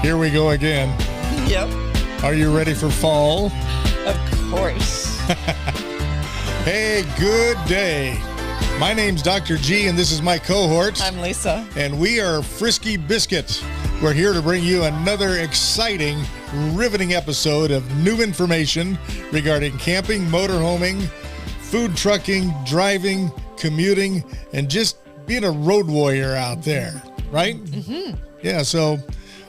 Here we go again. Yep. Are you ready for fall? Of course. Hey, good day. My name's Dr. G, and this is my cohort. I'm Lisa. And we are Frisky Biscuit. We're here to bring you another exciting, riveting episode of new information regarding camping, motorhoming, food trucking, driving, commuting, and just being a road warrior out there, right? Mm-hmm. Yeah, so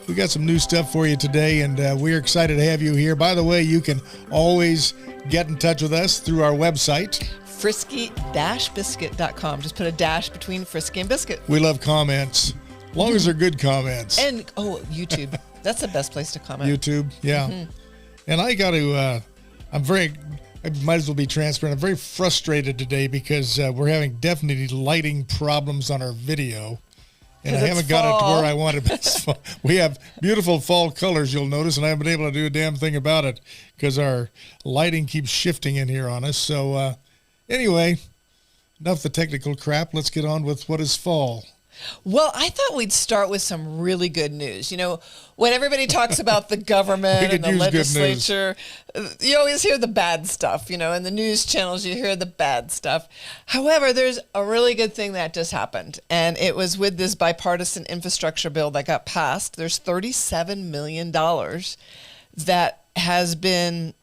we got some new stuff for you today, and we're excited to have you here. By the way, you can always get in touch with us through our website. Frisky-biscuit.com. Just put a dash between Frisky and Biscuit. We love comments, as long as they're good comments. And, YouTube. That's the best place to comment. YouTube, yeah. Mm-hmm. And I got to, I might as well be transparent. I'm very frustrated today because we're having definitely lighting problems on our video. And I haven't got it to where I want it. We have beautiful fall colors, you'll notice, and I haven't been able to do a damn thing about it because our lighting keeps shifting in here on us. So anyway, enough the technical crap. Let's get on with what is fall. Well, I thought we'd start with some really good news. You know, when everybody talks about the government and the legislature, you always hear the bad stuff. You know, in the news channels, you hear the bad stuff. However, there's a really good thing that just happened, and it was with this bipartisan infrastructure bill that got passed. There's $37 million that has been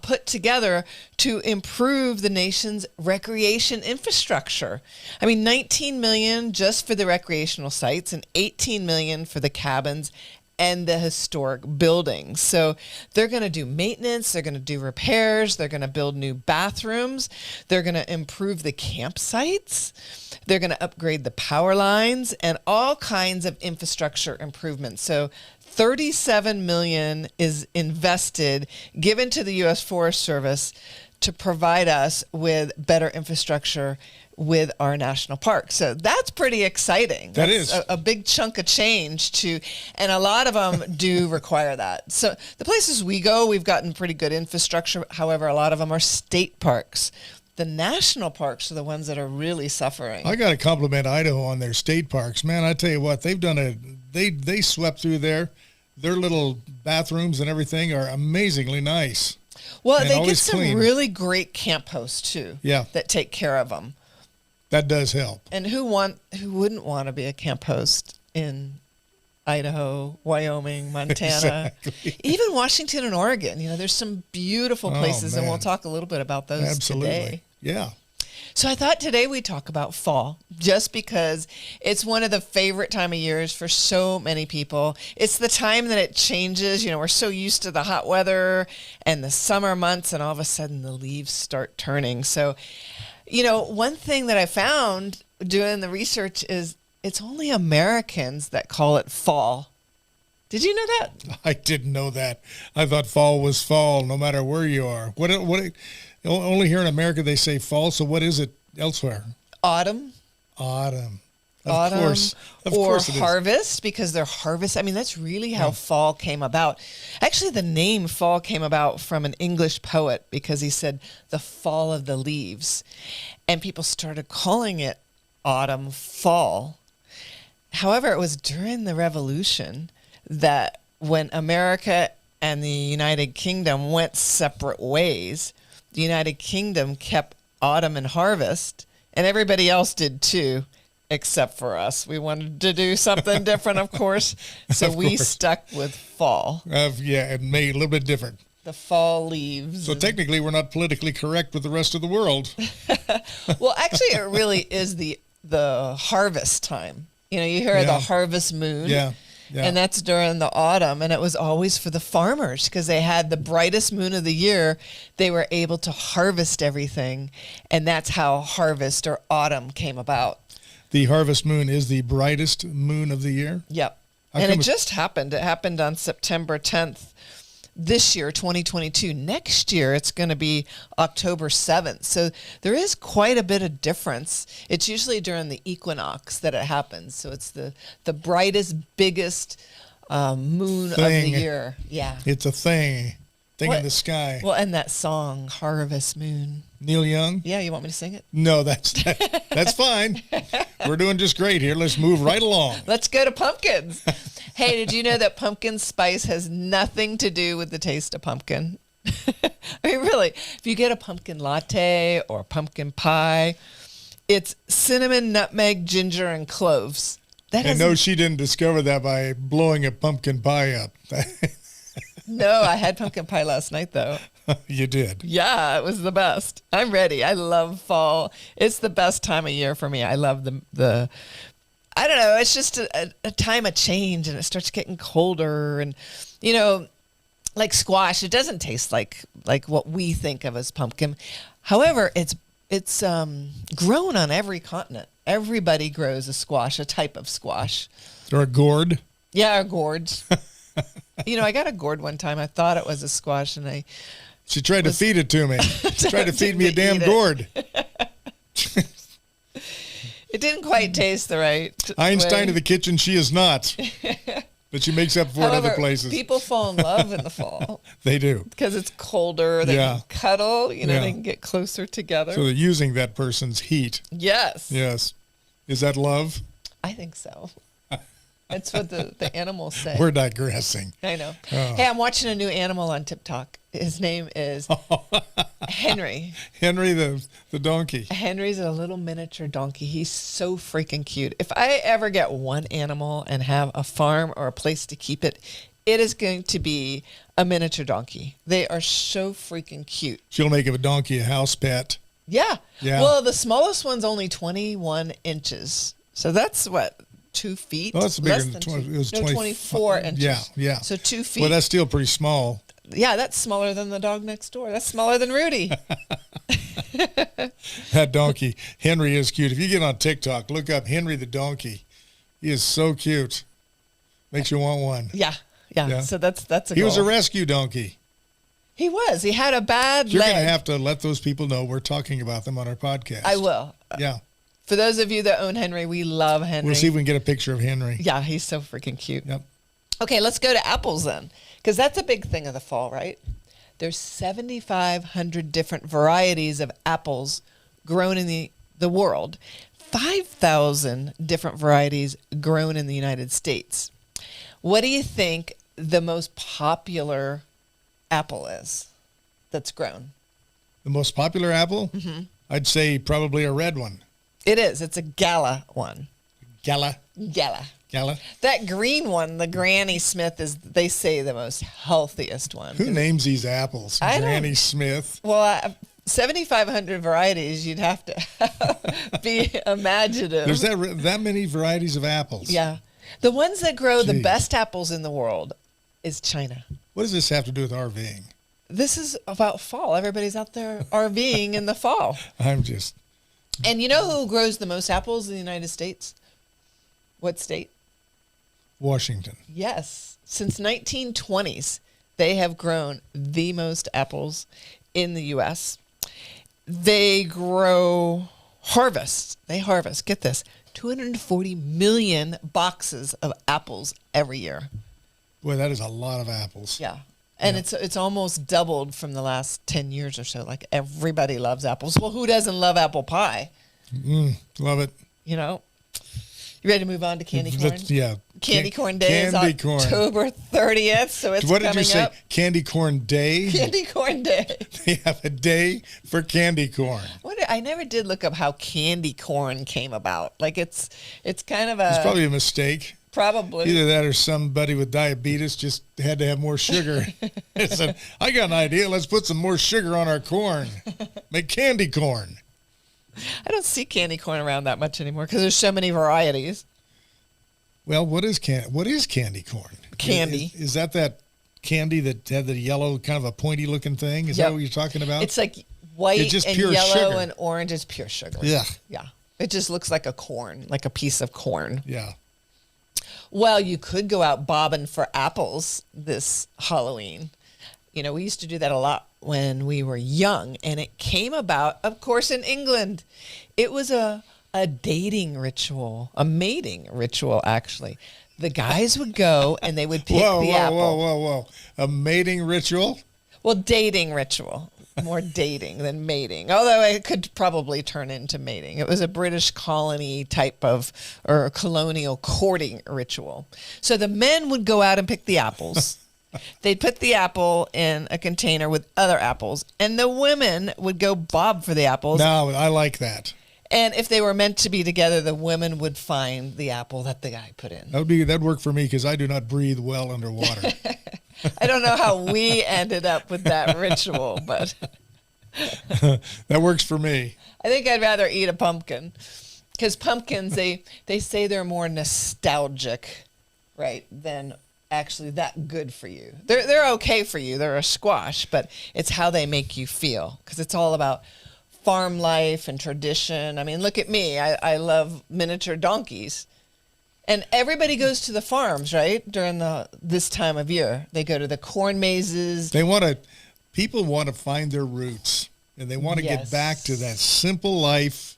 put together to improve the nation's recreation infrastructure. I mean, $19 million just for the recreational sites and $18 million for the cabins and the historic buildings. So they're going to do maintenance, they're going to do repairs, they're going to build new bathrooms, they're going to improve the campsites, they're going to upgrade the power lines, and all kinds of infrastructure improvements. So $37 million is invested, given to the U.S. Forest Service to provide us with better infrastructure with our national parks. So that's pretty exciting. That is a big chunk of change and a lot of them do require that. So the places we go, we've gotten pretty good infrastructure. However, a lot of them are state parks. The national parks are the ones that are really suffering. I got to compliment Idaho on their state parks. Man, I tell you what, they've done they swept through there. Their little bathrooms and everything are amazingly nice. Well, they get some really great camp hosts too. Yeah. That take care of them. That does help. And who wouldn't want to be a camp host in Idaho, Wyoming, Montana, even Washington and Oregon? You know, there's some beautiful places, and we'll talk a little bit about those today. Yeah. So I thought today we'd talk about fall, just because it's one of the favorite time of years for so many people. It's the time that it changes. You know, we're so used to the hot weather and the summer months, and all of a sudden the leaves start turning. So, you know, one thing that I found doing the research is it's only Americans that call it fall. Did you know that? I didn't know that. I thought fall was fall no matter where you are. Only here in America they say fall, so what is it elsewhere? Autumn. Autumn. Of course it harvest, because they're harvest. I mean, that's really how fall came about. Actually, the name fall came about from an English poet because he said the fall of the leaves. And people started calling it autumn, fall. However, it was during the Revolution that when America and the United Kingdom went separate ways, the United Kingdom kept autumn and harvest, and everybody else did too, except for us. We wanted to do something different, of course, so we stuck with fall. It made a little bit different. The fall leaves. So technically, we're not politically correct with the rest of the world. Well, actually, it really is the harvest time. You know, you hear the harvest moon. Yeah. Yeah. And that's during the autumn, and it was always for the farmers because they had the brightest moon of the year. They were able to harvest everything, and that's how harvest or autumn came about. The harvest moon is the brightest moon of the year? Yep. And it just happened. It happened on September 10th this year, 2022. Next year, it's going to be October 7th. So there is quite a bit of difference. It's usually during the equinox that it happens. So it's the brightest, biggest moon of the year. Yeah. It's a thing in the sky. Well, and that song, Harvest Moon. Neil Young? Yeah, you want me to sing it? No, that's fine. We're doing just great here. Let's move right along. Let's go to pumpkins. Hey, did you know that pumpkin spice has nothing to do with the taste of pumpkin? I mean, really, if you get a pumpkin latte or a pumpkin pie, it's cinnamon, nutmeg, ginger, and cloves. And no, she didn't discover that by blowing a pumpkin pie up. No, I had pumpkin pie last night, though. You did? Yeah, it was the best. I'm ready. I love fall. It's the best time of year for me. I love the I don't know, it's just a time of change, and it starts getting colder. And, you know, like squash, it doesn't taste like what we think of as pumpkin. However, it's grown on every continent. Everybody grows a squash, a type of squash. Or a gourd? Yeah, or gourds. You know, I got a gourd one time. I thought it was a squash, and she tried to feed it to me. She tried to feed me a damn gourd. It didn't quite taste the right Einstein way. of the kitchen, she is not. But she makes up for it other places. People fall in love in the fall. They do. Because it's colder. They can cuddle. You know, they can get closer together. So they're using that person's heat. Yes. Yes. Is that love? I think so. That's what the animals say. We're digressing. I know. Oh. Hey, I'm watching a new animal on TikTok. His name is Henry. Henry the donkey. Henry's a little miniature donkey. He's so freaking cute. If I ever get one animal and have a farm or a place to keep it, it is going to be a miniature donkey. They are so freaking cute. She'll make a donkey a house pet. Yeah. Yeah. Well, the smallest one's only 21 inches. So that's what? 2 feet? Oh, that's bigger Less than 20. It was 24 inches. Yeah. So 2 feet. Well, that's still pretty small. Yeah, that's smaller than the dog next door. That's smaller than Rudy. That donkey. Henry is cute. If you get on TikTok, look up Henry the donkey. He is so cute. Makes you want one. Yeah. So that's a He goal. was a rescue donkey. He was. He had a bad You're leg. going to have to let those people know we're talking about them on our podcast. I will. Yeah. For those of you that own Henry, we love Henry. We'll see if we can get a picture of Henry. Yeah, he's so freaking cute. Yep. Okay, let's go to apples then, because that's a big thing of the fall, right? There's 7,500 different varieties of apples grown in the world, 5,000 different varieties grown in the United States. What do you think the most popular apple is that's grown? The most popular apple? Mm-hmm. I'd say probably a red one. It is. It's a Gala one. Gala. That green one, the Granny Smith, is, they say, the most healthiest one. Who names these apples? Granny Smith. Well, 7,500 varieties, you'd have to be imaginative. There's that many varieties of apples. Yeah. The ones that grow the best apples in the world is China. What does this have to do with RVing? This is about fall. Everybody's out there RVing in the fall. And you know who grows the most apples in the United States? What state? Washington. Yes. Since 1920s, they have grown the most apples in the U.S. They harvest, get this, 240 million boxes of apples every year. Boy, that is a lot of apples. Yeah. And it's almost doubled from the last 10 years or so. Like, everybody loves apples. Well, who doesn't love apple pie? Love it. You know? You ready to move on to candy corn? Yeah. Candy corn day is October 30th, so it's coming up. What did you say? Candy corn day? Candy corn day. They have a day for candy corn. I never did look up how candy corn came about. Like, it's kind of a... It's probably a mistake. Probably. Either that or somebody with diabetes just had to have more sugar. Said, I got an idea. Let's put some more sugar on our corn. Make candy corn. I don't see candy corn around that much anymore because there's so many varieties. Well, what is candy corn? Candy. Is that candy that had the yellow, kind of a pointy looking thing? Is that what you're talking about? It's like white and yellow sugar. and orange is pure sugar. Yeah. Yeah. It just looks like a corn, like a piece of corn. Yeah. Well, you could go out bobbing for apples this Halloween. You know, we used to do that a lot when we were young, and it came about, of course, in England. It was a dating ritual, a mating ritual, actually. The guys would go and they would pick the apple. Whoa. A mating ritual? Well, dating ritual. More dating than mating, although it could probably turn into mating. It was a British colony type of, or colonial courting ritual. So the men would go out and pick the apples. They'd put the apple in a container with other apples, and the women would go bob for the apples. No, I like that. And if they were meant to be together, the women would find the apple that the guy put in. That'd work for me because I do not breathe well underwater. I don't know how we ended up with that ritual, but that works for me. I think I'd rather eat a pumpkin because pumpkins, they say they're more nostalgic, right, than actually that good for you. They're okay for you. They're a squash, but it's how they make you feel because it's all about farm life and tradition. I mean, look at me. I love miniature donkeys. And everybody goes to the farms, right? During this time of year, they go to the corn mazes. People want to find their roots, and they want to get back to that simple life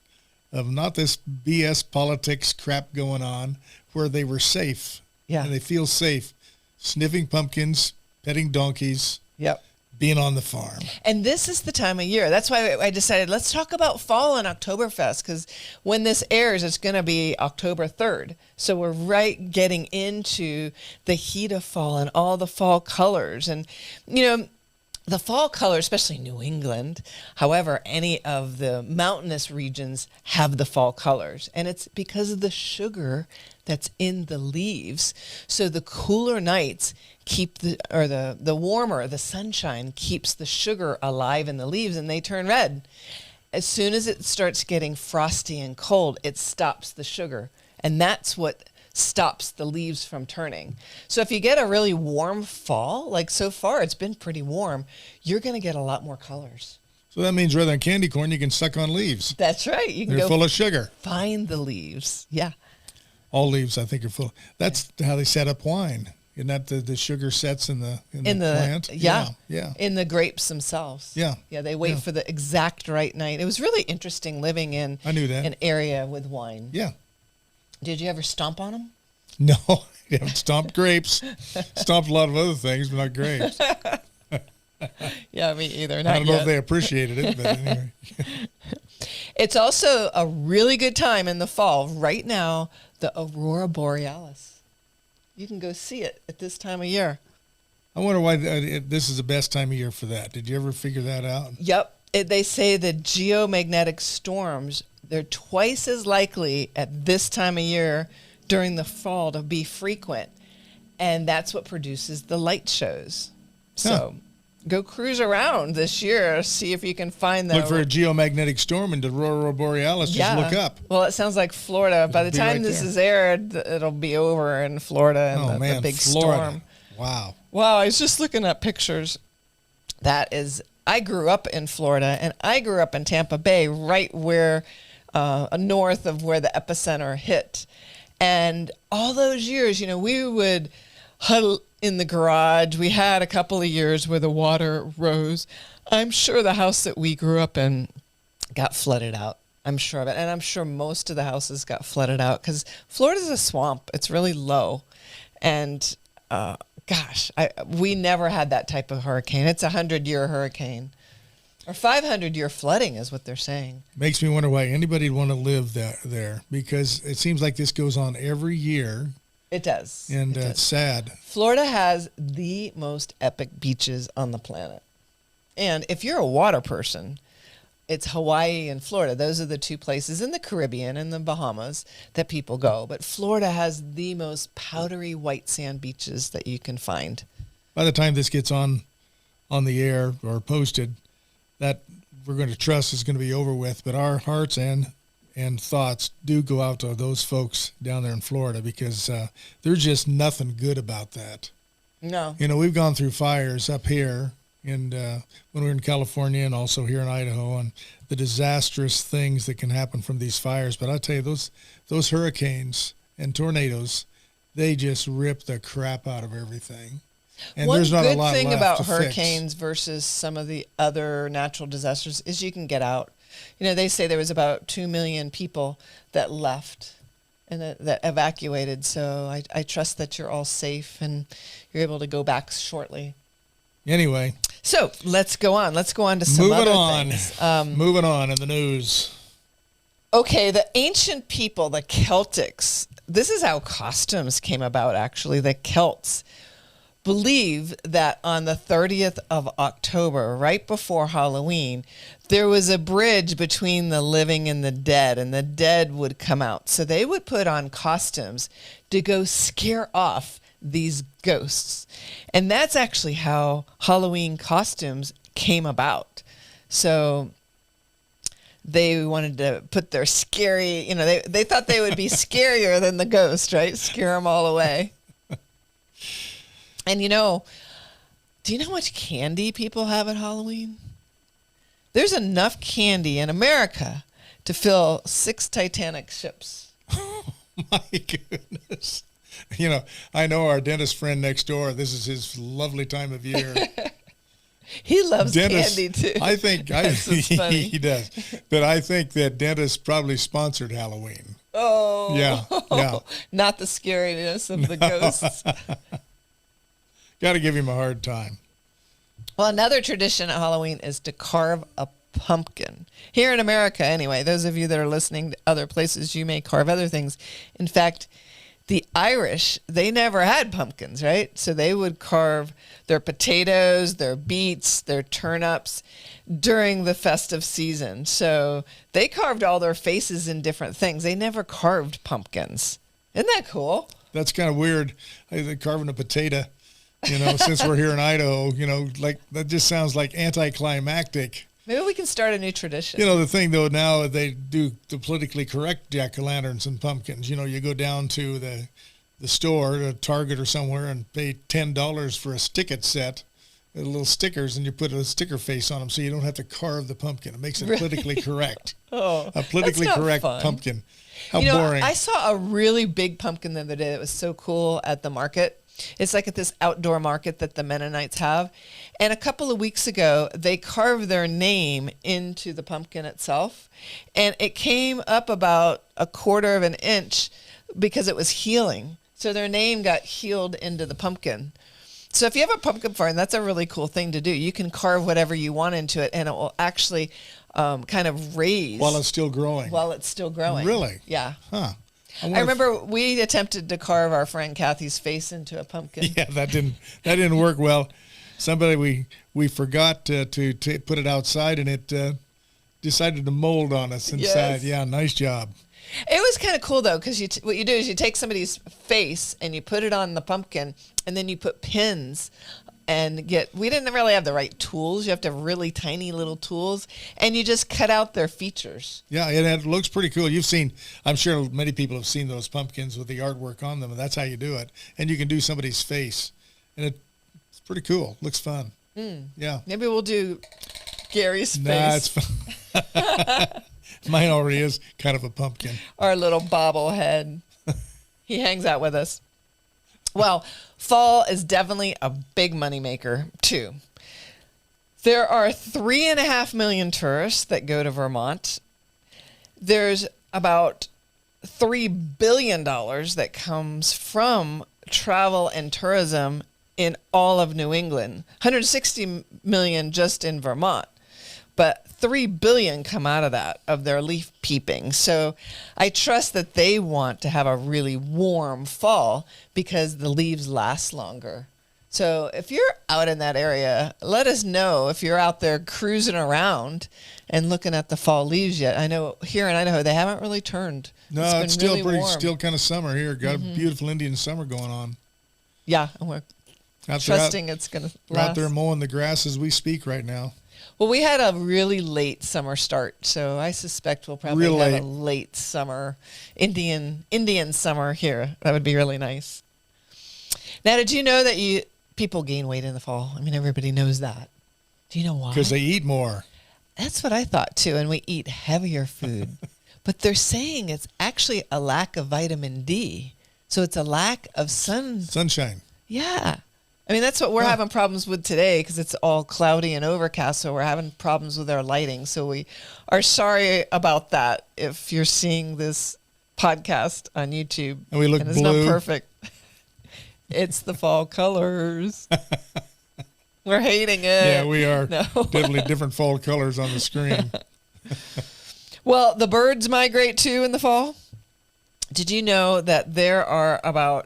of not this BS politics crap going on, where they were safe. Yeah. And they feel safe, sniffing pumpkins, petting donkeys. Yep. Being on the farm. And this is the time of year. That's why I decided let's talk about fall and Oktoberfest, because when this airs, it's going to be October 3rd. So we're right getting into the heat of fall and all the fall colors. And, the fall color, especially New England, however, any of the mountainous regions have the fall colors. And it's because of the sugar that's in the leaves. So the cooler nights keep the warmer, the sunshine keeps the sugar alive in the leaves and they turn red. As soon as it starts getting frosty and cold, it stops the sugar. And that's what stops the leaves from turning. So if you get a really warm fall, like so far it's been pretty warm, you're going to get a lot more colors. So that means rather than candy corn, you can suck on leaves. That's right. They're full of sugar. Find the leaves. Yeah. All leaves, I think, are full. That's how they set up wine. Isn't that the sugar sets in the plant? Yeah. Yeah. In the grapes themselves. Yeah. Yeah, they wait for the exact right night. It was really interesting living in I knew that. an area with wine. Yeah. Did you ever stomp on them? No, I haven't stomped grapes. Stomped a lot of other things, but not grapes. Yeah, me either. I don't know if they appreciated it, but anyway. It's also a really good time in the fall. Right now, the Aurora Borealis. You can go see it at this time of year. I wonder why this is the best time of year for that. Did you ever figure that out? Yep. They say the geomagnetic storms, they're twice as likely at this time of year during the fall to be frequent. And that's what produces the light shows. So go cruise around this year, see if you can find them. Look for a geomagnetic storm and the Aurora Borealis. Just look up. Well, it sounds like Florida. By the time this is aired, it'll be over in Florida and the big storm. Wow. Wow, I was just looking at pictures. I grew up in Florida, and I grew up in Tampa Bay, right where north of where the epicenter hit. And all those years, we would huddle in the garage. We had a couple of years where the water rose. I'm sure the house that we grew up in got flooded out. I'm sure of it. And I'm sure most of the houses got flooded out because Florida's a swamp. It's really low. And we never had that type of hurricane. It's a 100-year hurricane. Or 500-year flooding is what they're saying. Makes me wonder why anybody would want to live there because it seems like this goes on every year. It does. And it's sad. Florida has the most epic beaches on the planet. And if you're a water person, it's Hawaii and Florida. Those are the two places in the Caribbean and the Bahamas that people go. But Florida has the most powdery white sand beaches that you can find. By the time this gets on the air or posted, that we're going to trust is going to be over with. But our hearts and thoughts do go out to those folks down there in Florida because there's just nothing good about that. No. We've gone through fires up here and when we were in California and also here in Idaho and the disastrous things that can happen from these fires. But I tell you, those hurricanes and tornadoes, they just rip the crap out of everything. And one there's not good a lot thing left about to hurricanes fix. versus some of the other natural disasters is you can get out. They say there was about 2 million people that left and that evacuated. So I trust that you're all safe and you're able to go back shortly. Anyway. So let's go on. Let's go on to some other things. Moving on in the news. Okay, the ancient people, the Celtics, this is how costumes came about, actually. The Celts believe that on the 30th of October, right before Halloween, there was a bridge between the living and the dead would come out. So they would put on costumes to go scare off these ghosts. And that's actually how Halloween costumes came about. So they wanted to put their scary, they thought they would be scarier than the ghost, right? Scare them all away. And do you know how much candy people have at Halloween? There's enough candy in America to fill 6 Titanic ships. Oh, my goodness. I know our dentist friend next door. This is his lovely time of year. He loves candy, too. I think he does. But I think that dentist probably sponsored Halloween. Oh. Yeah. Not the scariness of the ghosts. Got to give him a hard time. Well, another tradition at Halloween is to carve a pumpkin. Here in America, anyway, those of you that are listening to other places, you may carve other things. In fact, the Irish, they never had pumpkins, right? So they would carve their potatoes, their beets, their turnips during the festive season. So they carved all their faces in different things. They never carved pumpkins. Isn't that cool? That's kind of weird. I think carving a potato, since we're here in Idaho, like that just sounds like anticlimactic. Maybe we can start a new tradition. The thing, though, now they do the politically correct jack-o'-lanterns and pumpkins. You go down to the store, to Target or somewhere, and pay $10 for a stick-it set, little stickers, and you put a sticker face on them so you don't have to carve the pumpkin. It makes it politically correct. Oh, a politically correct pumpkin. How boring. I saw a really big pumpkin the other day that was so cool at the market. It's like at this outdoor market that the Mennonites have. And a couple of weeks ago, they carved their name into the pumpkin itself. And it came up about 1/4 of an inch because it was healing. So their name got healed into the pumpkin. So if you have a pumpkin farm, that's a really cool thing to do. You can carve whatever you want into it, and it will actually kind of raise. While it's still growing. Really? Yeah. Huh. I remember we attempted to carve our friend Kathy's face into a pumpkin. Yeah, that didn't work well. Somebody we forgot to put it outside, and it decided to mold on us inside. Yes. Yeah, nice job. It was kind of cool though, because what you do is you take somebody's face and you put it on the pumpkin, and then you put pins. And we didn't really have the right tools. You have to have really tiny little tools, and you just cut out their features. Yeah, it looks pretty cool. I'm sure many people have seen those pumpkins with the artwork on them, and that's how you do it. And you can do somebody's face, and it's pretty cool. Looks fun. Yeah. Maybe we'll do Gary's face. Nah, it's fun. Mine already is kind of a pumpkin. Our little bobblehead. He hangs out with us. Well, fall is definitely a big moneymaker, too. There are 3.5 million tourists that go to Vermont. There's about $3 billion that comes from travel and tourism in all of New England. 160 million just in Vermont. But $3 billion come out of that, of their leaf peeping. So I trust that they want to have a really warm fall because the leaves last longer. So if you're out in that area, let us know if you're out there cruising around and looking at the fall leaves yet. I know here in Idaho, they haven't really turned. No, it's still really still kind of summer here. Got a beautiful Indian summer going on. Yeah, and we're trusting it's going to last. We're out there mowing the grass as we speak right now. Well, we had a really late summer start, so I suspect we'll probably have a late summer, Indian summer here. That would be really nice. Now, did you know that people gain weight in the fall? I mean, everybody knows that. Do you know why? Because they eat more. That's what I thought, too, and we eat heavier food. But they're saying it's actually a lack of vitamin D. So it's a lack of sunshine. Yeah. I mean, that's what we're having problems with today because it's all cloudy and overcast, so we're having problems with our lighting. So we are sorry about that if you're seeing this podcast on YouTube. And we look blue. It's not perfect. It's the fall colors. We're hating it. Yeah, we are. No. Definitely different fall colors on the screen. Well, the birds migrate too in the fall. Did you know that there are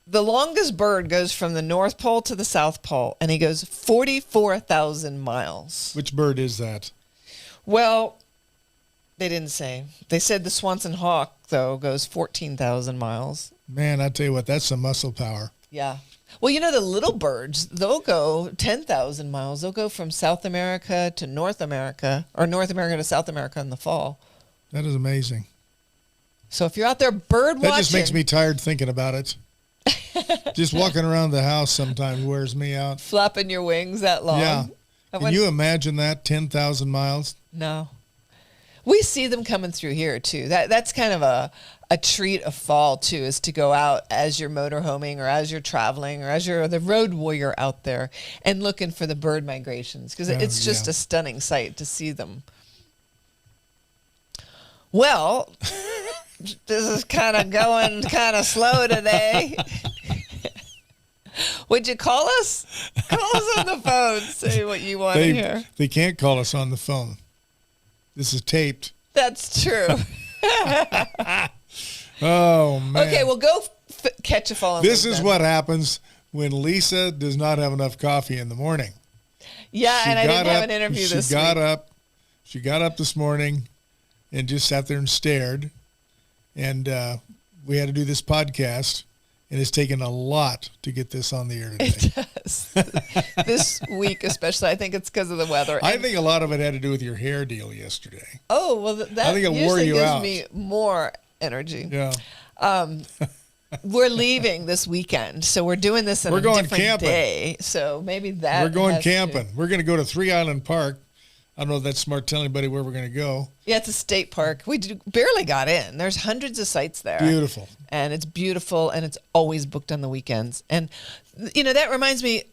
the longest bird goes from the North Pole to the South Pole, and he goes 44,000 miles. Which bird is that? Well, they didn't say. They said the Swanson hawk, though, goes 14,000 miles. Man, I tell you what, that's some muscle power. Yeah. Well, the little birds, they'll go 10,000 miles. They'll go from South America to North America, or North America to South America in the fall. That is amazing. So if you're out there bird watching. That just makes me tired thinking about it. Just walking around the house sometimes wears me out. Flapping your wings that long. Yeah. Can you imagine that, 10,000 miles? No. We see them coming through here, too. That's kind of a treat of fall, too, is to go out as you're motorhoming or as you're traveling or as you're the road warrior out there and looking for the bird migrations, because it's just a stunning sight to see them. Well, this is kind of going kind of slow today. Would you call us? Call us on the phone. Say what you want to hear. They can't call us on the phone. This is taped. That's true. Oh, man. Okay, well, go catch a falling leaf. This is what happens when Lisa does not have enough coffee in the morning. Yeah, and I didn't have an interview this week. She got up this morning and just sat there and stared. And we had to do this podcast. And it's taken a lot to get this on the air today. It does. This week especially. I think it's because of the weather. I think a lot of it had to do with your hair deal yesterday. Oh, well, that I think it wore you gives out. me more energy. Yeah. We're leaving this weekend, so we're doing this on a different day. So maybe that. We're going camping. We're going to go to Three Island Park. I don't know if that's smart telling anybody where we're going to go. Yeah, it's a state park. We barely got in. There's hundreds of sites there. Beautiful. And it's beautiful, and it's always booked on the weekends. And, that reminds me,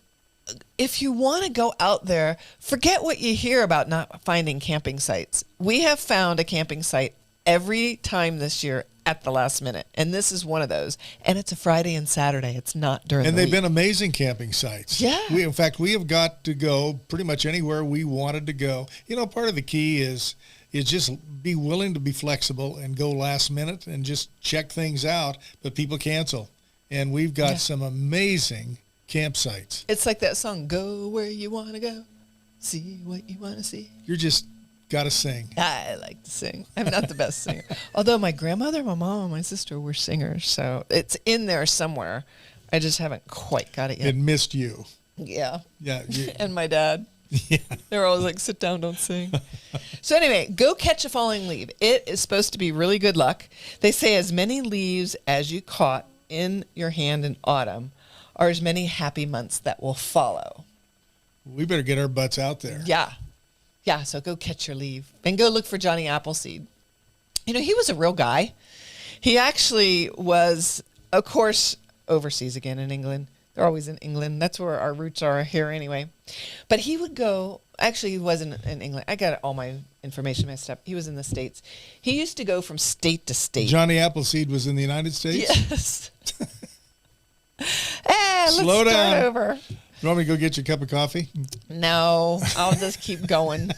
if you want to go out there, forget what you hear about not finding camping sites. We have found a camping site every time this year at the last minute. And this is one of those. And it's a Friday and Saturday. It's not during the week. And they've been amazing camping sites. Yeah. In fact, we have got to go pretty much anywhere we wanted to go. Part of the key is just be willing to be flexible and go last minute and just check things out, but people cancel. And we've got some amazing campsites. It's like that song, Go Where You Want to Go, See What You Want to See. You're just got to sing. I like to sing. I'm not the best singer. Although my grandmother, my mom, and my sister were singers, so it's in there somewhere. I just haven't quite got it yet. It missed you. Yeah. Yeah. And my dad. Yeah. They're always like, sit down, don't sing. So anyway, go catch a falling leaf. It is supposed to be really good luck. They say as many leaves as you caught in your hand in autumn are as many happy months that will follow. We better get our butts out there. Yeah. Yeah, so go catch your leaf. And go look for Johnny Appleseed. He was a real guy. He actually was, of course, overseas again in England. They're always in England. That's where our roots are here anyway. But he would go, actually he wasn't in England. I got all my information messed up. He was in the States. He used to go from state to state. Johnny Appleseed was in the United States? Yes. Let's Slow down. start over. You want me to go get you a cup of coffee? No, I'll just keep going.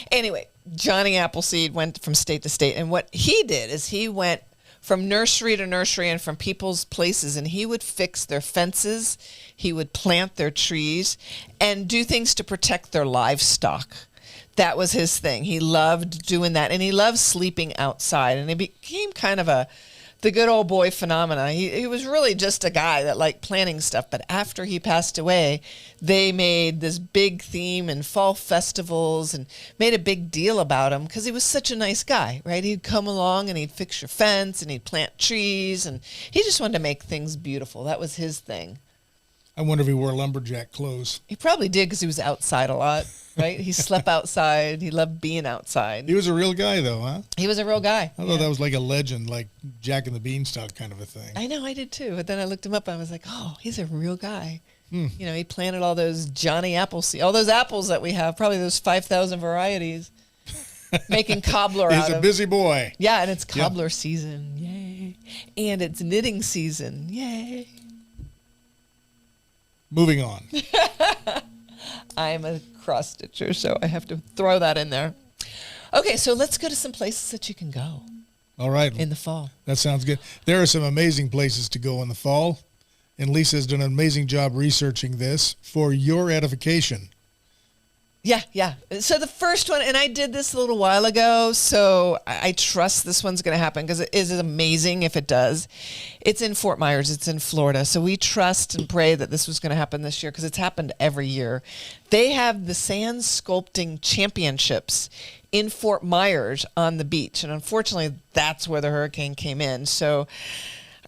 Anyway, Johnny Appleseed went from state to state. And what he did is he went from nursery to nursery and from people's places, and he would fix their fences, he would plant their trees, and do things to protect their livestock. That was his thing. He loved doing that, and he loved sleeping outside, and it became kind of the good old boy phenomena. He was really just a guy that liked planning stuff, but after he passed away, they made this big theme and fall festivals and made a big deal about him because he was such a nice guy, right? He'd come along and he'd fix your fence and he'd plant trees, and he just wanted to make things beautiful. That was his thing. I wonder if he wore lumberjack clothes. He probably did because he was outside a lot, right? He slept outside. He loved being outside. He was a real guy, though, huh? He was a real guy. I thought that was like a legend, like Jack and the Beanstalk kind of a thing. I know, I did too. But then I looked him up and I was like, oh, he's a real guy. He planted all those Johnny Appleseed, all those apples that we have, probably those 5,000 varieties, making cobbler out of. He's a busy boy. Yeah, and it's cobbler season. Yay. And it's knitting season. Yay. Moving on. I'm a cross stitcher, so I have to throw that in there. Okay, so let's go to some places that you can go. All right. In the fall. That sounds good. There are some amazing places to go in the fall, and Lisa's done an amazing job researching this for your edification. Yeah. So the first one, and I did this a little while ago, so I trust this one's going to happen because it is amazing if it does. It's in Fort Myers. It's in Florida. So we trust and pray that this was going to happen this year because it's happened every year. They have the Sand Sculpting Championships in Fort Myers on the beach. And unfortunately, that's where the hurricane came in. So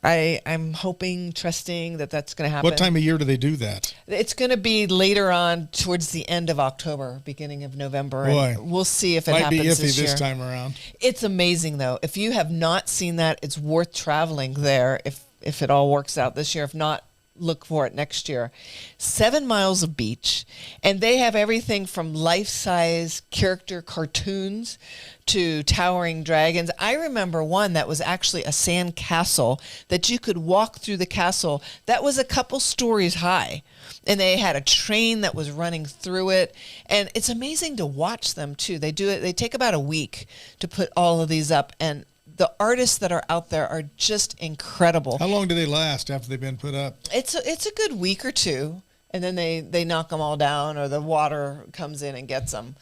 I'm hoping, trusting that that's going to happen. What time of year do they do that? It's going to be later on towards the end of October, beginning of November. Boy, and we'll see if it might happens be iffy this time around. It's amazing, though. If you have not seen that, it's worth traveling there if it all works out this year. If not, look for it next year. 7 miles of beach, and they have everything from life-size character cartoons to towering dragons. I remember one that was actually a sand castle that you could walk through the castle that was a couple stories high, and they had a train that was running through it, and it's amazing to watch them too. They take about a week to put all of these up, and the artists that are out there are just incredible. How long do they last after they've been put up? It's a good week or two, and then they knock them all down, or the water comes in and gets them.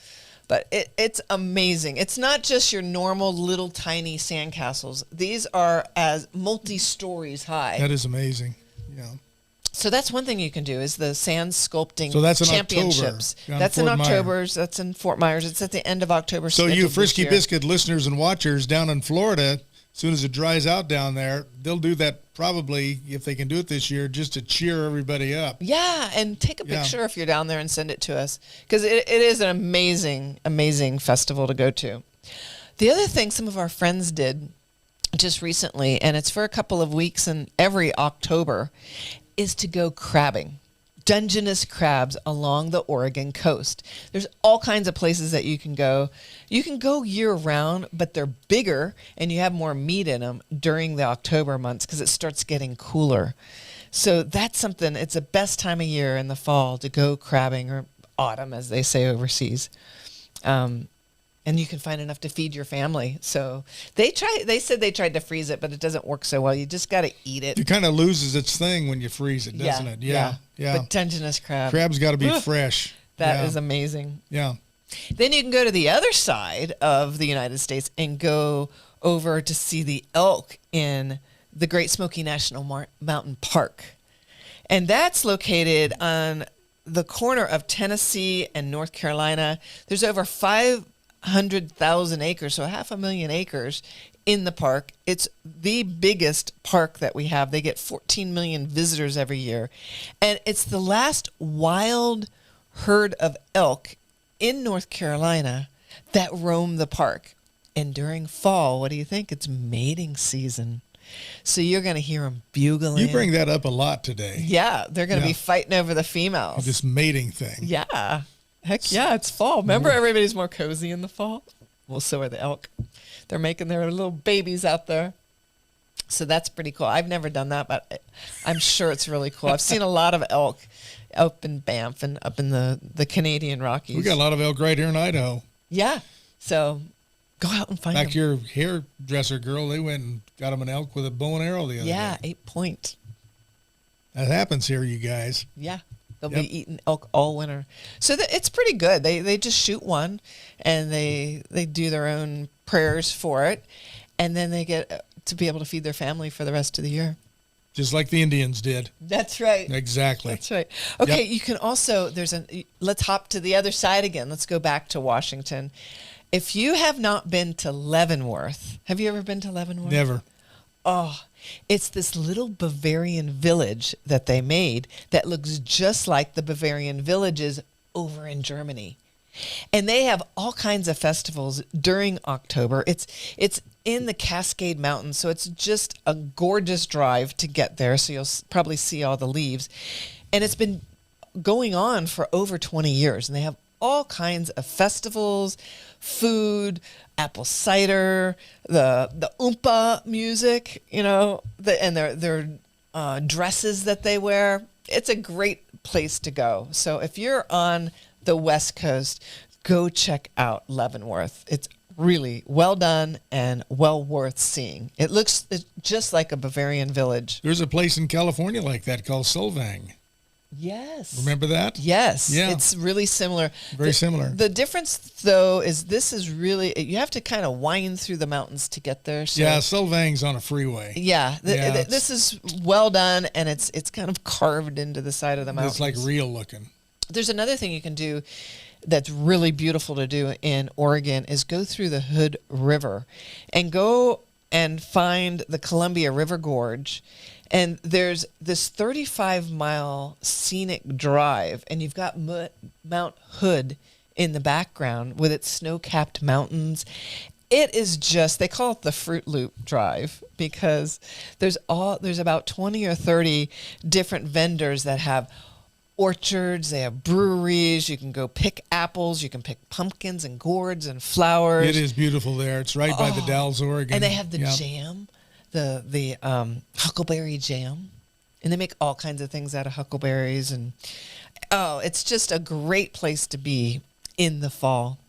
But it's amazing. It's not just your normal little tiny sandcastles. These are as multi-stories high. That is amazing. Yeah. So that's one thing you can do is the sand sculpting Championships. championships. That's in October. That's in Fort Myers. It's at the end of October. So you Frisky Biscuit listeners and watchers down in Florida, as soon as it dries out down there, they'll do that probably, if they can do it this year, just to cheer everybody up. Yeah, and take a picture if you're down there and send it to us, because it is an amazing, amazing festival to go to. The other thing some of our friends did just recently, and it's for a couple of weeks in every October, is to go crabbing. Dungeness crabs along the Oregon coast. There's all kinds of places that you can go. You can go year round, but they're bigger and you have more meat in them during the October months because it starts getting cooler. So that's something, it's the best time of year in the fall to go crabbing, or autumn as they say overseas. And you can find enough to feed your family. So they said they tried to freeze it, but it doesn't work so well. You just got to eat it. It kind of loses its thing when you freeze it, doesn't it? Yeah. But Dungeness crab. Crab's got to be fresh. That is amazing. Yeah. Then you can go to the other side of the United States and go over to see the elk in the Great Smoky National Mountain Park. And that's located on the corner of Tennessee and North Carolina. There's over 500,000 acres, so 500,000 acres in the park. It's the biggest park that we have. They get 14 million visitors every year. And it's the last wild herd of elk in North Carolina that roam the park. And during fall, what do you think? It's mating season. So you're going to hear them bugling. You bring that up a lot today. Yeah, they're going to be fighting over the females. This mating thing. Yeah. Heck yeah, it's fall. Remember, everybody's more cozy in the fall? Well, so are the elk. They're making their little babies out there. So that's pretty cool. I've never done that, but I'm sure it's really cool. I've seen a lot of elk up in Banff and up in the Canadian Rockies. We got a lot of elk right here in Idaho. Yeah. So go out and find them. Like your hairdresser girl, they went and got them an elk with a bow and arrow the other day. Yeah, 8 point. That happens here, you guys. Yeah. They'll be eating elk all winter. So it's pretty good. They just shoot one, and they do their own prayers for it, and then they get to be able to feed their family for the rest of the year. Just like the Indians did. That's right. Exactly. That's right. Okay, you can also, let's hop to the other side again. Let's go back to Washington. If you have not been to Leavenworth, have you ever been to Leavenworth? Never. Oh, it's this little Bavarian village that they made that looks just like the Bavarian villages over in Germany. And they have all kinds of festivals during October. It's in the Cascade Mountains, so it's just a gorgeous drive to get there, so you'll probably see all the leaves. And it's been going on for over 20 years, and they have all kinds of festivals, food, apple cider, the oompa music, and their dresses that they wear. It's a great place to go. So if you're on the West Coast, go check out Leavenworth. It's really well done and well worth seeing. It looks just like a Bavarian village. There's a place in California like that called Solvang. Yes. Remember that? Yes. Yeah. It's really similar. Very similar. The difference, though, is this is really, you have to kind of wind through the mountains to get there. So, yeah, Solvang's on a freeway. Yeah. This is well done, and it's kind of carved into the side of the mountains. It's like real looking. There's another thing you can do that's really beautiful to do in Oregon is go through the Hood River and go and find the Columbia River Gorge. And there's this 35-mile scenic drive, and you've got Mount Hood in the background with its snow-capped mountains. It is just, they call it the Fruit Loop Drive because there's about 20 or 30 different vendors that have orchards, they have breweries, you can go pick apples, you can pick pumpkins and gourds and flowers. It is beautiful there. It's right by the Dalles, Oregon. And they have the jam. The huckleberry jam, and they make all kinds of things out of huckleberries, and it's just a great place to be in the fall.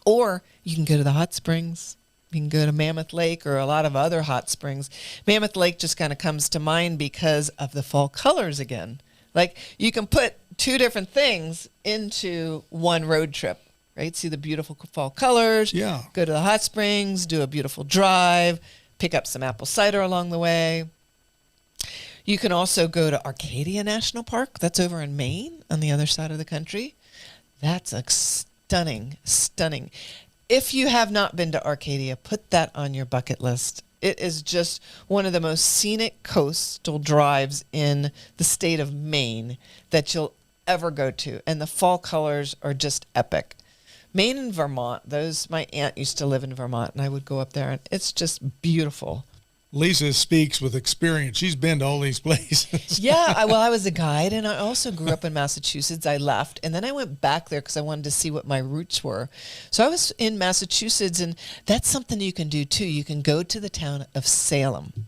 Or you can go to the hot springs. You can go to Mammoth Lake or a lot of other hot springs. Mammoth Lake just kind of comes to mind because of the fall colors again. Like you can put two different things into one road trip, right? See the beautiful fall colors. Yeah. Go to the hot springs, do a beautiful drive, pick up some apple cider along the way. You can also go to Arcadia National Park. That's over in Maine on the other side of the country. That's a stunning. If you have not been to Arcadia, put that on your bucket list. It is just one of the most scenic coastal drives in the state of Maine that you'll ever go to. And the fall colors are just epic. Maine and Vermont, my aunt used to live in Vermont, and I would go up there, and it's just beautiful. Lisa speaks with experience. She's been to all these places. Yeah, I was a guide, and I also grew up in Massachusetts. I left, and then I went back there because I wanted to see what my roots were. So I was in Massachusetts, and that's something you can do, too. You can go to the town of Salem.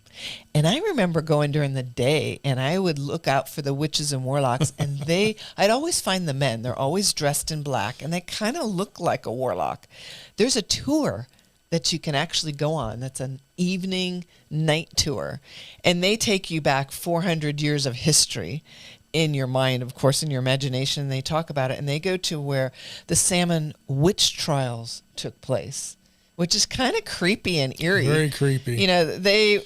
And I remember going during the day, and I would look out for the witches and warlocks, and I'd always find the men. They're always dressed in black, and they kind of look like a warlock. There's a tour that you can actually go on. That's an evening night tour. And they take you back 400 years of history in your mind, of course, in your imagination. They talk about it, and they go to where the Salmon witch trials took place, which is kind of creepy and eerie. Very creepy. You know,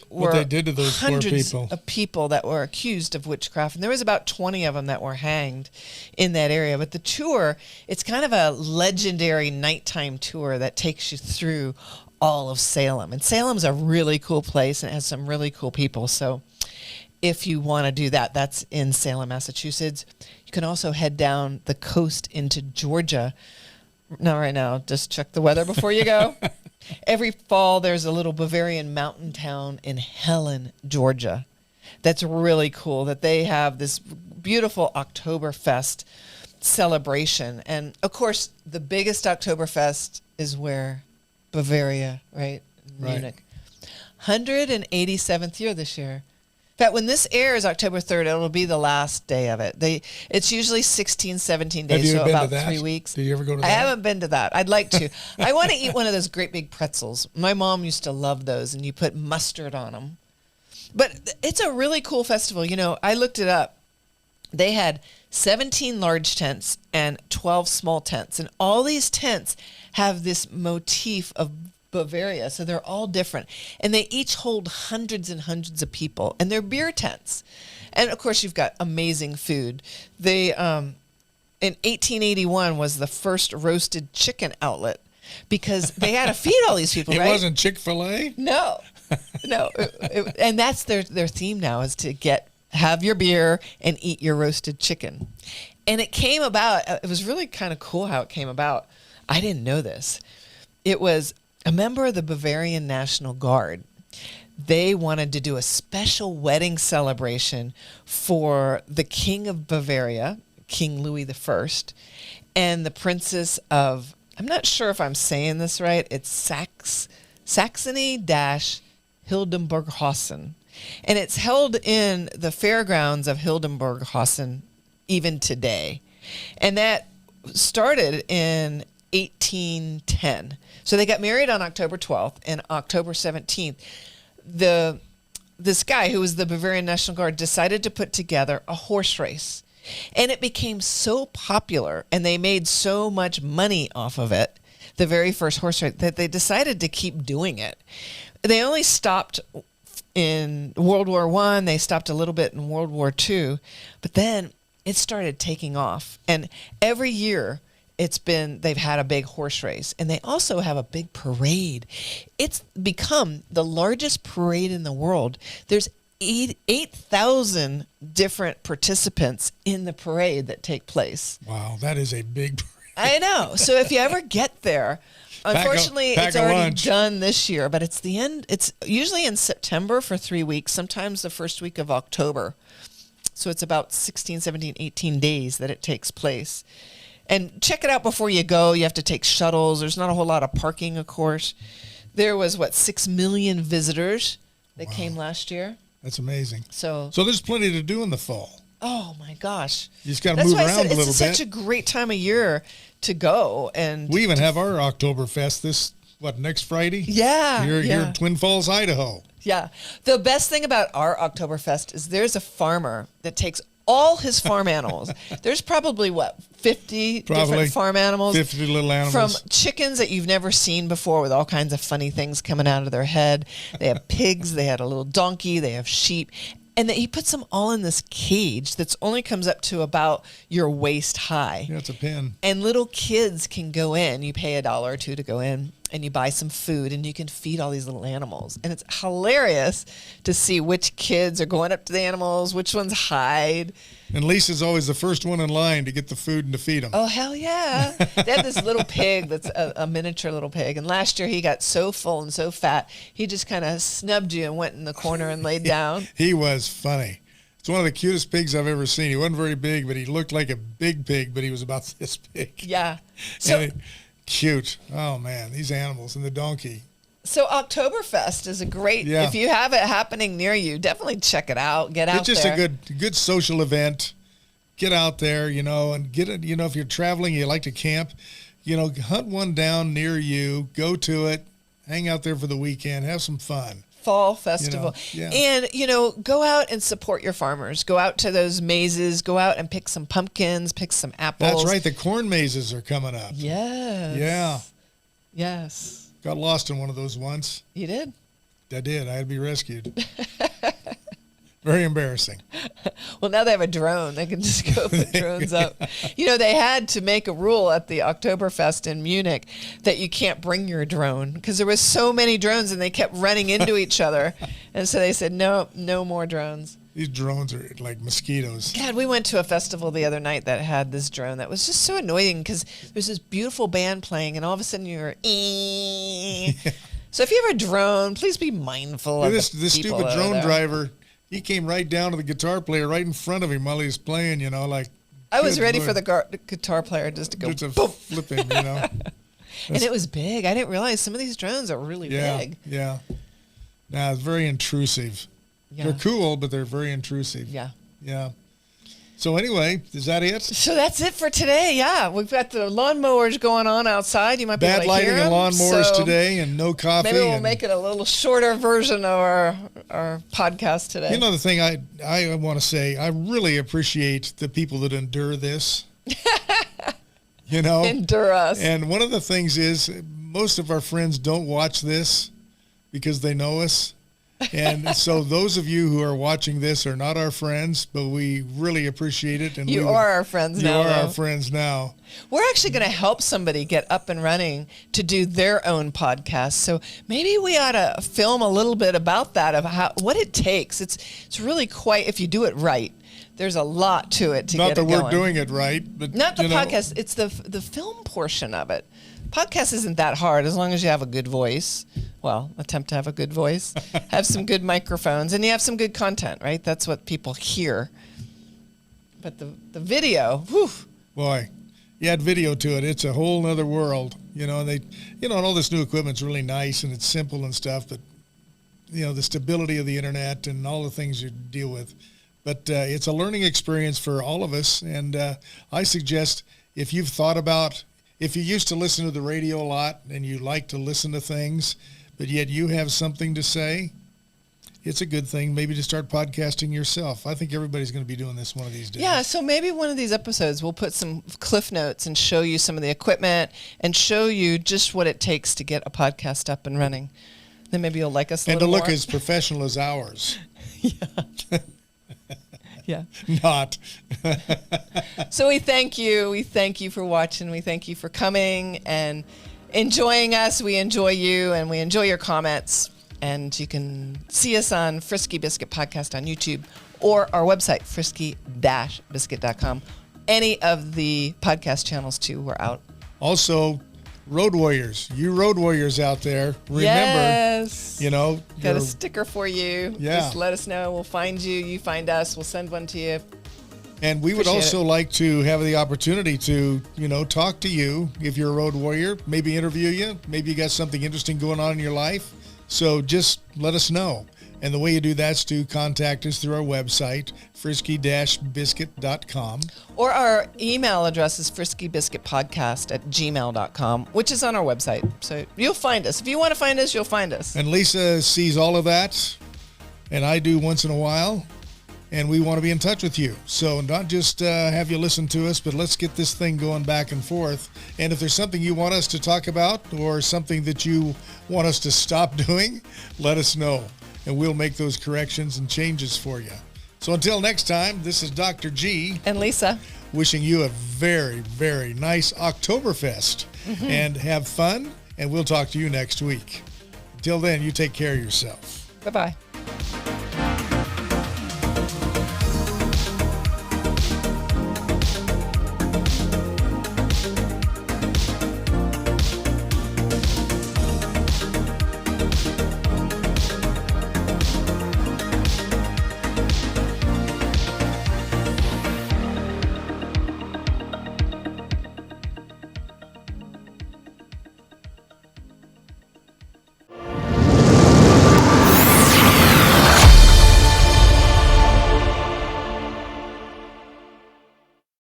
what they did to those poor hundreds people. of people that were accused of witchcraft, and there was about 20 of them that were hanged in that area. But the tour, it's kind of a legendary nighttime tour that takes you through all of Salem. And Salem's a really cool place, and it has some really cool people. So if you want to do that, that's in Salem, Massachusetts. You can also head down the coast into Georgia. Not right now. Just check the weather before you go. Every fall, there's a little Bavarian mountain town in Helen, Georgia. That's really cool that they have this beautiful Oktoberfest celebration. And, of course, the biggest Oktoberfest is where? Bavaria, right? Munich. 187th year this year. In fact, when this airs October 3rd, it'll be the last day of it. It's usually 16, 17 days, so about 3 weeks. Did you ever go to that? I haven't been to that. I'd like to. I want to eat one of those great big pretzels. My mom used to love those, and you put mustard on them. But it's a really cool festival. You know, I looked it up. They had 17 large tents and 12 small tents, and all these tents have this motif of Bavaria, so they're all different, and they each hold hundreds and hundreds of people, and they're beer tents, and of course you've got amazing food. They in 1881 was the first roasted chicken outlet because they had to feed all these people. It right? wasn't Chick-fil-A? No, and that's their theme now is to have your beer and eat your roasted chicken, and it came about. It was really kind of cool how it came about. I didn't know this. It was a member of the Bavarian National Guard. They wanted to do a special wedding celebration for the King of Bavaria, King Louis I, and the Princess of, I'm not sure if I'm saying this right, it's Saxony-Hildburghausen. And it's held in the fairgrounds of Hildburghausen even today. And that started in 1810. So they got married on October 12th, and October 17th, this guy who was the Bavarian National Guard decided to put together a horse race. And it became so popular, and they made so much money off of it, the very first horse race, that they decided to keep doing it. They only stopped in World War I. They stopped a little bit in World War II. But then it started taking off. And every year they've had a big horse race. And they also have a big parade. It's become the largest parade in the world. There's 8,000 different participants in the parade that take place. Wow, that is a big parade. I know. So if you ever get there, unfortunately, it's already done this year, but it's the end. It's usually in September for 3 weeks, sometimes the first week of October. So it's about 16, 17, 18 days that it takes place. And check it out before you go. You have to take shuttles. There's not a whole lot of parking, of course. There was, 6 million visitors that came last year. That's amazing. So there's plenty to do in the fall. Oh, my gosh. You just got to move around a little bit. It's such a great time of year to go. And we even have our Oktoberfest next Friday? Yeah. Here in Twin Falls, Idaho. Yeah. The best thing about our Oktoberfest is there's a farmer that takes all his farm animals. There's probably 50 different farm animals. 50 little animals. From chickens that you've never seen before with all kinds of funny things coming out of their head. They have pigs. They had a little donkey. They have sheep. And he puts them all in this cage that's only comes up to about your waist high. Yeah, it's a pen. And little kids can go in. You pay $1 or $2 to go in, and you buy some food, and you can feed all these little animals. And it's hilarious to see which kids are going up to the animals, which ones hide. And Lisa's always the first one in line to get the food and to feed them. Oh, hell yeah. They have this little pig that's a miniature little pig. And last year he got so full and so fat, he just kind of snubbed you and went in the corner and laid down. He was funny. It's one of the cutest pigs I've ever seen. He wasn't very big, but he looked like a big pig, but he was about this big. Yeah. So cute. Oh, man, these animals and the donkey. So Oktoberfest is a great, if you have it happening near you, definitely check it out. Get out there. It's just a good social event. Get out there, and get it, if you're traveling, you like to camp, hunt one down near you, go to it, hang out there for the weekend, have some fun. Fall festival. And, go out and support your farmers. Go out to those mazes. Go out and pick some pumpkins, pick some apples. That's right. The corn mazes are coming up. Yes. Yeah. Yes. Got lost in one of those once. You did? I did. I had to be rescued. Very embarrassing. Well, now they have a drone. They can just go put drones up. They had to make a rule at the Oktoberfest in Munich that you can't bring your drone because there was so many drones and they kept running into each other. And so they said, no more drones. These drones are like mosquitoes. God, we went to a festival the other night that had this drone that was just so annoying because there's this beautiful band playing and all of a sudden you're So if you have a drone, please be mindful of this stupid drone driver. He came right down to the guitar player right in front of him while he was playing, I was ready for the guitar player just to go boom. Flip him, And it was big. I didn't realize some of these drones are really big. Yeah. Nah, it's very intrusive. Yeah. They're cool, but they're very intrusive. Yeah. Yeah. So anyway, is that it? So that's it for today. Yeah, we've got the lawnmowers going on outside. You might be able to hear them. Bad lighting and lawnmowers today, and no coffee. Maybe we'll make it a little shorter version of our podcast today. The thing I want to say, I really appreciate the people that endure this. Endure us. And one of the things is most of our friends don't watch this because they know us. And so those of you who are watching this are not our friends, but we really appreciate it. And you are our friends now. You are our friends now. We're actually going to help somebody get up and running to do their own podcast. So maybe we ought to film a little bit about that, of what it takes. It's really quite, if you do it right, there's a lot to it to get it going. Not that we're doing it right. But not the podcast. It's the film portion of it. Podcast isn't that hard as long as you have a good voice. Well, attempt to have a good voice. Have some good microphones, and you have some good content, right? That's what people hear. But the video, whew. Boy, you add video to it. It's a whole other world. And and all this new equipment's really nice, and it's simple and stuff, but, the stability of the internet and all the things you deal with. But it's a learning experience for all of us. And I suggest if you used to listen to the radio a lot and you like to listen to things, but yet you have something to say, it's a good thing maybe to start podcasting yourself. I think everybody's going to be doing this one of these days. Yeah, so maybe one of these episodes we'll put some cliff notes and show you some of the equipment and show you just what it takes to get a podcast up and running. Then maybe you'll like us a little more. And to look as professional as ours. Yeah. Yeah. Not. So we thank you. We thank you for watching. We thank you for coming and enjoying us. We enjoy you, and we enjoy your comments. And you can see us on Frisky Biscuit Podcast on YouTube or our website, frisky-biscuit.com. Any of the podcast channels, too, we're out. Also, Road Warriors, you Road Warriors out there, remember, yes. Got a sticker for you. Yeah. Just let us know. We'll find you. You find us. We'll send one to you. And we would also like to have the opportunity to, talk to you if you're a Road Warrior, maybe interview you. Maybe you got something interesting going on in your life. So just let us know. And the way you do that is to contact us through our website, frisky-biscuit.com. Or our email address is friskybiscuitpodcast@gmail.com, which is on our website. So you'll find us. If you want to find us, you'll find us. And Lisa sees all of that, and I do once in a while, and we want to be in touch with you. So not just have you listen to us, but let's get this thing going back and forth. And if there's something you want us to talk about or something that you want us to stop doing, let us know, and we'll make those corrections and changes for you. So until next time, this is Dr. G. And Lisa. Wishing you a very, very nice Oktoberfest. And have fun, and we'll talk to you next week. Until then, you take care of yourself. Bye-bye.